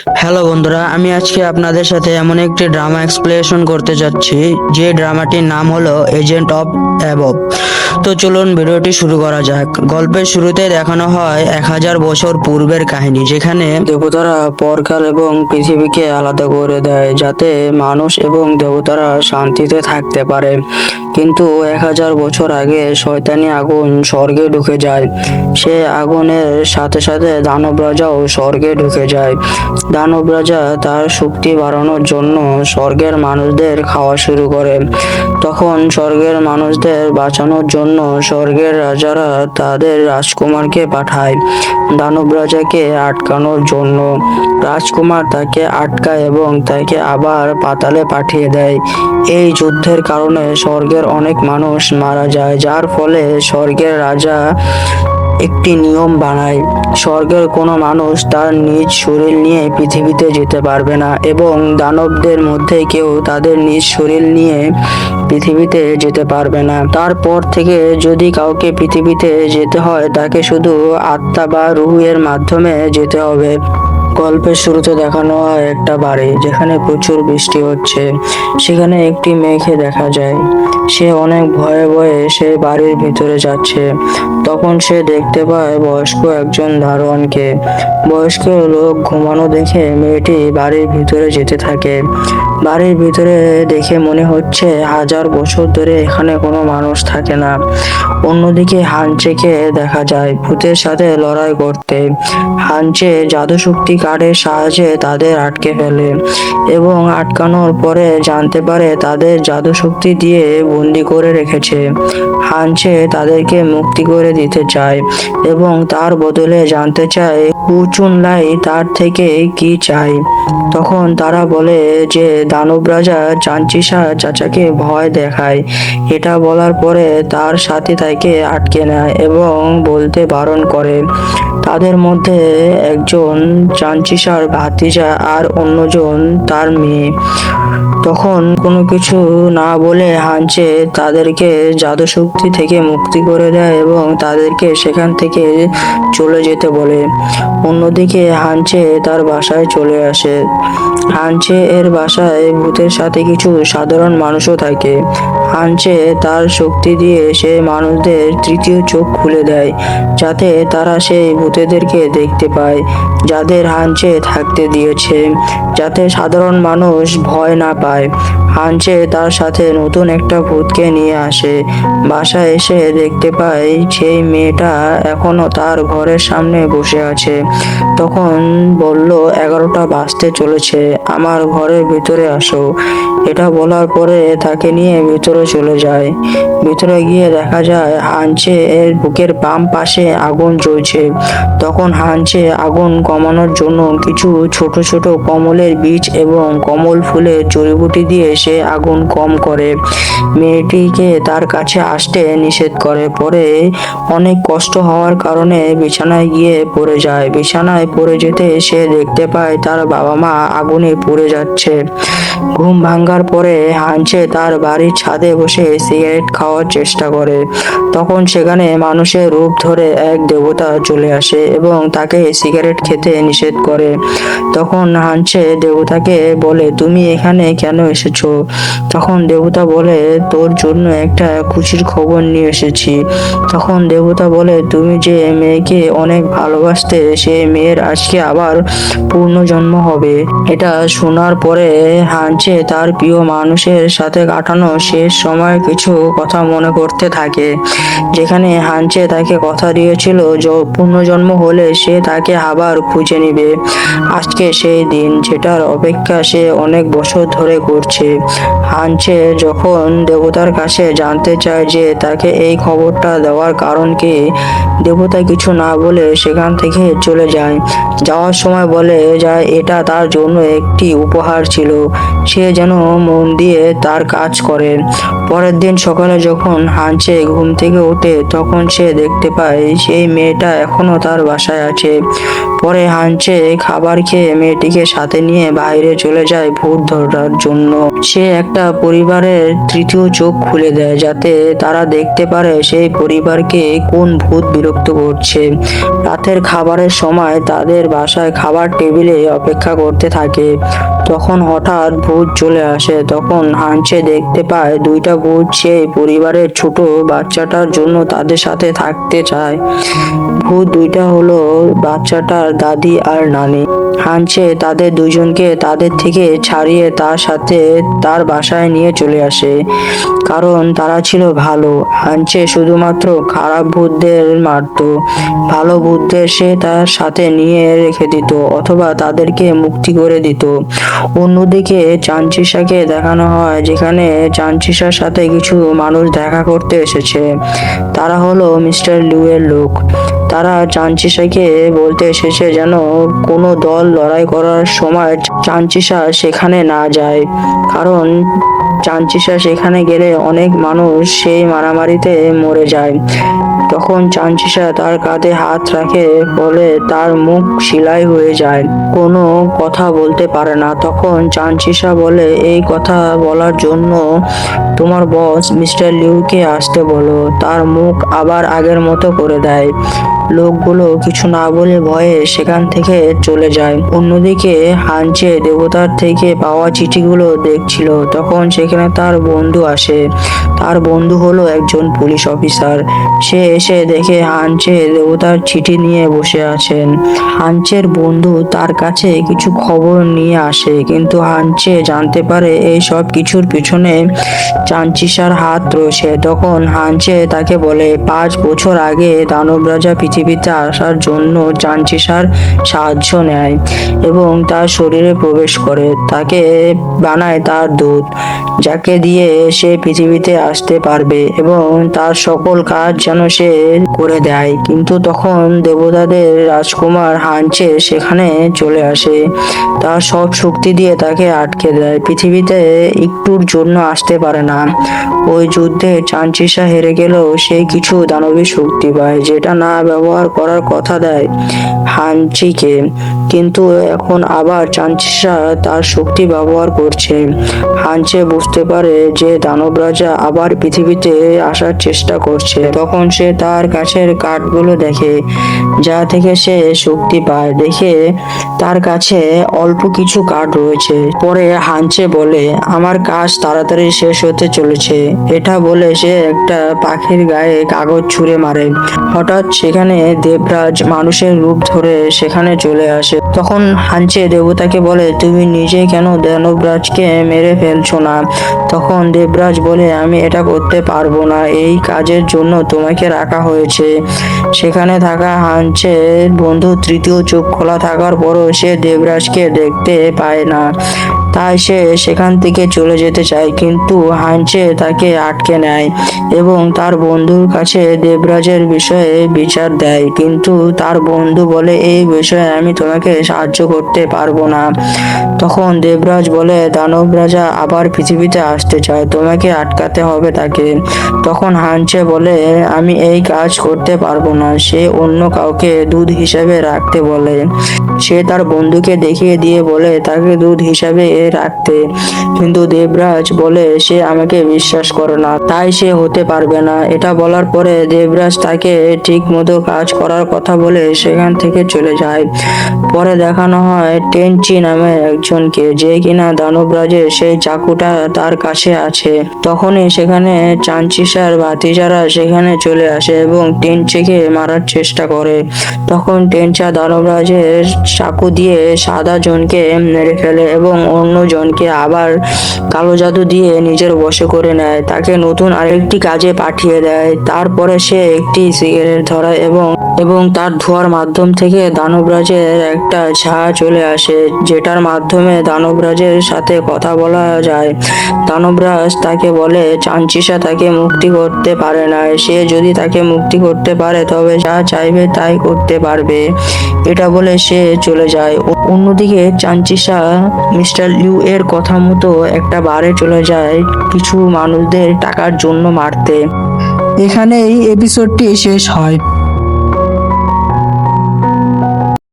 Hello বন্ধুরা, আমি আজকে আপনাদের সাথে এমন একটি ড্রামা এক্সপ্লেনেশন করতে যাচ্ছি যে ড্রামাটির নাম হলো এজেন্ট অফ অ্যাবভ। তো চলুন ভিডিওটি শুরু করা যাক। গল্পের শুরুতে দেখানো হয় 1000 বছর পূর্বের কাহিনী, যেখানে দেবতারা পরকাল এবং পৃথিবীকে আলাদা করে দেয় যাতে মানুষ এবং দেবতারা শান্তিতে থাকতে পারে। কিন্তু 1000 বছর আগে শয়তানি আগুন স্বর্গে ঢুকে যায়। সে আগুনের সাথে সাথে দানব রাজাও স্বর্গে ঢুকে যায়। দানব রাজা তার শক্তি বাড়ানোর জন্য স্বর্গের মানুষদের খাওয়া শুরু করে। তখন স্বর্গের মানুষদের বাঁচানোর জন্য স্বর্গের রাজারা তাদের রাজকুমারকে পাঠায় দানব রাজাকে আটকানোর জন্য। রাজকুমার তাকে আটকায় এবং তাকে আবার পাতালে পাঠিয়ে দেয়। এই যুদ্ধের কারণে স্বর্গের অনেক মানুষ মারা যায়, যার ফলে স্বর্গের রাজা একটি নিয়ম বানায়। স্বর্গের কোনো মানুষ তার নিজ শরীর নিয়ে পৃথিবীতে যেতে পারবে না এবং দানবদের মধ্যে কেউ তাদের নিজ শরীর নিয়ে পৃথিবীতে যেতে পারবে না। তারপর থেকে যদি কাউকে পৃথিবীতে যেতে হয়, তাকে শুধু আত্মা বা রুহের মাধ্যমে যেতে হবে। গল্পের শুরুতে দেখানো হয় একটা বাড়ি যেখানে প্রচুর বৃষ্টি হচ্ছে। সেখানে একটি মেয়েকে দেখা যায়। সে অনেক ভয়ে ভয়ে সেই বাড়ির ভিতরে যাচ্ছে। তখন সে দেখতে পায় বয়স্ক একজন দারোয়ানকে। বয়স্ক লোক ঘুমানো দেখে মেয়েটি বাড়ির ভিতরে যেতে থাকে। বাড়ির ভিতরে দেখে মনে হচ্ছে 1000 বছর ধরে এখানে কোনো মানুষ থাকে না। অন্যদিকে হানচেকে দেখা যায় ভূতের সাথে লড়াই করতে। হানচে জাদুশক্তি কার্ডের সাহায্যে তাদের আটকে ফেলে এবং আটকানোর পরে জানতে পারে তাদের জাদুশক্তি দিয়ে বন্দি করে রেখেছে। হানচে তাদেরকে মুক্তি করে দিতে চায় এবং তার বদলে জানতে চায় হুচুনলাই তার থেকে কি চায়। তখন তারা বলে যে দানব রাজা চাঞ্চিসা চাচাকে ভয় দেখায়। এটা বলার পরে তার সাথে তাকে আটকে নেয় এবং বলতে বারণ করে। তাদের মধ্যে একজন চাঞ্চিসার ভাতিজা আর অন্যজন তার মেয়ে। তখন কোনো কিছু না বলে হানচে তাদেরকে জাদুশক্তি থেকে মুক্তি করে দেয় এবং তাদেরকে সেখান থেকে চলে যেতে বলে। অন্যদিকে হানচে তার বাসায় চলে আসে। হানচে এর বাসায় ভূতের সাথে কিছু সাধারণ মানুষও থাকে। হানচে তার শক্তি দিয়ে সে মানুষদের তৃতীয় চোখ খুলে দেয় যাতে তারা সেই ভূতেদেরকে দেখতে পায় যাদের হানচে থাকতে দিয়েছে, যাতে সাধারণ মানুষ ভয় না পায়। হানচে তার সাথে নতুন একটা ভূতকে নিয়ে আসে। বাসায় এসে দেখতে পায় সেই মেয়েটা এখনো তার ঘরের সামনে বসে আছে। তখন বলল, 11টা বাজতে চলেছে, আমার ঘরের ভিতরে আসো। এটা বলার পরে তাকে নিয়ে ভিতরে চলে যায়। ভিতরে গিয়ে দেখা যায় হানচে এর বুকের বাম পাশে আগুন জ্বলছে। তখন হানচে আগুন কমানোর জন্য কিছু ছোট ছোট কমলের বীজ এবং কমল ফুলের জড়িবুটি দিয়ে সে আগুন কম করে। মেয়েটিকে তার কাছে আসতে নিষেধ করে। পরে অনেক কষ্ট হওয়ার কারণে বিছানায় গিয়ে পড়ে যায়। বিছানায় পড়ে যেতে সে দেখতে পায় তার বাবা মা আগুনে পুড়ে যাচ্ছে। ঘুম ভাঙার পরে হানচে তার বাড়ির ছাদে বসে সিগারেট খাওয়ার চেষ্টা করে। তখন সেখানে মানুষের রূপ ধরে এক দেবতা চলে আসে এবং তাকে সিগারেট খেতে নিষেধ করে। তখন হানচে দেবতাকে বলে, তুমি এখানে কেন এসেছো? তখন দেবতা বলে, তোর জন্য একটা খুশির খবর নিয়ে এসেছি। তখন দেবতা বলে, তুমি যে মেয়েকে অনেক ভালোবাসতে, সেই মেয়ের আজকে আবার পূর্ণজন্ম হবে। এটা শোনার পরে হানচে তার প্রিয় মানুষের সাথে কাটানো শেষ সময়ের কিছু কথা মনে করতে থাকে, যেখানে হানচে তাকে কথা দিয়েছিল পুনর্জন্ম হলে সে তাকে আবার খুঁজে নিবে। আজকে সেই দিন যেটার অপেক্ষা সে অনেক বছর ধরে করছে। হানচে যখন দেবতার কাছে জানতে চায় যে তাকে এই খবরটা দেওয়ার কারণ কি, দেবতা কিছু না বলে সেখান থেকে চলে যায়। যাওয়ার সময় বলে যায় এটা তার জন্য একটি উপহার ছিল, সে যেন মন দিয়ে তার কাজ করে। পরের দিন সকালে যখন হানচে ঘুম থেকে ওঠে, তখন সে দেখতে পায় সেই মেয়েটা এখনো তার বাসায় আছে। পরে হানচে খাবার খেয়ে মেয়েটিকে সাথে নিয়ে বাইরে চলে যায় ভূত ধরার জন্য। সে একটা পরিবারের তৃতীয় চোখ খুলে দেয়, যাতে তারা দেখতে পারে সেই পরিবারকে কোন ভূত বিরক্ত করছে। রাতের খাবারের সময় তাদের বাসায় খাবার টেবিলে অপেক্ষা করতে থাকে। তখন হঠাৎ ভূত চলে আসে। তখন হানচে দেখতে পায় দুইটা ভূত সেই পরিবারের ছোট বাচ্চাটার জন্য তাদের সাথে থাকতে চায়। ভূত দুইটা হলো বাচ্চাটার দাদি আর নানি। হানচে তাদের দুইজনকে তাদের থেকে ছাড়িয়ে তার সাথে তার বাসায় নিয়ে চলে আসে, কারণ তারা ছিল ভালো। হানচে শুধুমাত্র খারাপ ভূতদের মারত, ভালো ভূতদের সে তার সাথে নিয়ে রেখে দিত অথবা তাদেরকে মুক্তি করে দিত। অন্যদিকে চাঞ্চিসাকে দেখানো হয়, যেখানে চাঞ্চিসার সাথে কিছু মানুষ দেখা করতে এসেছে। তারা হলো মিস্টার লিউ এর লোক। তারা চাঞ্চিসাকে বলতে এসেছে যেন কোনো দল লড়াই করার সময় চাঞ্চিসা সেখানে না যায়, কারণ চাঞ্চিসা সেখানে গেলে অনেক মানুষ সেই মারামারিতে মরে যায়। তখন চাঞ্চিসা তার কাঁধে হাত রাখে, ফলে তার মুখ শিলাই হয়ে যায়, কোনো কথা বলতে পারে না। তখন চাঞ্চিসা বলে, এই কথা বলার জন্য তোমার বস মিস্টার লিউকে আসতে বলো। তার মুখ আবার আগের মতো করে দেয়। লোকগুলো কিছু না বলে ভয়ে সেখান থেকে চলে যায়। অন্যদিকে হানচে দেবতার থেকে পাওয়া চিঠিগুলো দেখছিল। তখন সেখানে তার বন্ধু আসে। তার বন্ধু হলো একজন পুলিশ অফিসার। সে এসে দেখে হানচে দেবতার চিঠি নিয়ে বসে আছেন। হানচের বন্ধু তার কাছে কিছু খবর নিয়ে আসে, কিন্তু হানচে জানতে পারে এই সব কিছুর পিছনে চাঞ্চিসার হাত রয়েছে। তখন হানচে তাকে বলে 5 বছর আগে দানব রাজা পৃথিবীতে আসার জন্য চাঞ্চিসার সাহায্য নেয় এবং তার শরীরে প্রবেশ করে, তাকে বানায় তার দূত, যাকে দিয়ে সে পৃথিবীতে আসতে পারবে এবং তার সকল কাজ যেন সে করে দেয়। কিন্তু তখন দেবতাদের রাজকুমার হানচে সেখানে চলে আসে, তার সব শক্তি দিয়ে তাকে আটকে দেয়। পৃথিবীতে একটুর জন্য আসতে পারে না। ওই যুদ্ধে চাঞ্চিসা হেরে গেলেও সে কিছু দানবী শক্তি পায়, যেটা না ব্যবহার করার কথা দেয় হানচিকে। কিন্তু এখন আবার চাঞ্চিসা তার শক্তি ব্যবহার করছে। হানচে বুঝতে পারে যে দানব রাজা আবার পৃথিবীতে আসার চেষ্টা করছে। তখন সে তার কাছের কাঠগুলো দেখে, যা থেকে সে শক্তি পায়। দেখে তার কাছে অল্প কিছু কাঠ রয়েছে। পরে হানচে বলে, আমার কাজ তাড়াতাড়ি শেষ হতে চলেছে। এটা বলে সে একটা পাখির গায়ে কাগজ ছুঁড়ে মারে। হঠাৎ সেখানে দেবরাজ মানুষের রূপ ধরে সেখানে চলে আসে। তখন হানচে দেবতাকে বলে, তুমি নিজে কেন দানবরাজকে মেরে ফেলছো না? তখন দেবরাজ বলে, আমি এটা করতে পারবো না, এই কাজের জন্য তোমাকে রাখা হয়েছে। সেখানে থাকা হানচের বন্ধু তৃতীয় চোখ খোলা থাকার পরও সে দেবরাজকে দেখতে পায় না, তাই সে সেখান থেকে চলে যেতে চায়, কিন্তু হানচে তাকে আটকে নেয় এবং তার বন্ধুর কাছে দেবরাজের বিষয়ে বিচার দেয়। কিন্তু তার বন্ধু বলে, এই বিষয়ে আমি তোমাকে সাহায্য করতে পারবো না। তখন দেবরাজ বলে, দানব রাজা আবার পৃথিবীতে আসতে চায়, তোমাকে আটকাতে হবে তাকে। তখন হানচে বলে, আমি এই কাজ করতে পারবো না। সে অন্য কাউকে দূত হিসেবে রাখতে বলে। সে তার বন্ধুকে দেখিয়ে দিয়ে বলে তাকে দূত হিসাবে রাখতে, কিন্তু দেবরাজ বলে সে আমাকে বিশ্বাস করে না, তাই সে হতে পারবে না। এটা বলার পরে দেবরাজ তাকে ঠিক মতো কাজ করার কথা বলে সেখান থেকে চলে যায়। পরে দেখানো হয় টেনচি নামে একজনকে, যে কিনা দানবরাজের সেই চাকুটা তার কাছে আছে। তখনই সেখানে চাঞ্চিসার ভাতিজারা সেখানে চলে আসে এবং টেনচিকে মারার চেষ্টা করে। তখন টেনচা দানবরাজের চাকু দিয়ে সাদা জনকে মেরে ফেলে এবং অন্য জনকে আবার কালো জাদু দিয়ে নিজের বশে করে নেয়, তাকে নতুন আরেকটি কাজে পাঠিয়ে দেয়। তারপরে সে একটি সিগারেট ধরায় এবং তার ধোঁয়ার মাধ্যম থেকে দানবরাজের একটা ছায়া চলে আসে, যেটার মাধ্যমে দানবরাজের সাথে কথা বলা যায়। দানবরাজ তাকে বলে চাঞ্চিসা তাকে মুক্তি করতে পারে না, সে যদি তাকে মুক্তি করতে পারে তবে যা চাইবে তাই করতে পারবে। এটা বলে সে চলে যায়। অন্যদিকে চাঞ্চিসা মিস্টার লিউ এর কথা মতো একটা বারে চলে যায় কিছু মানুষদের টাকার জন্য মারতে। এখানে এই এপিসোডটি শেষ হয়।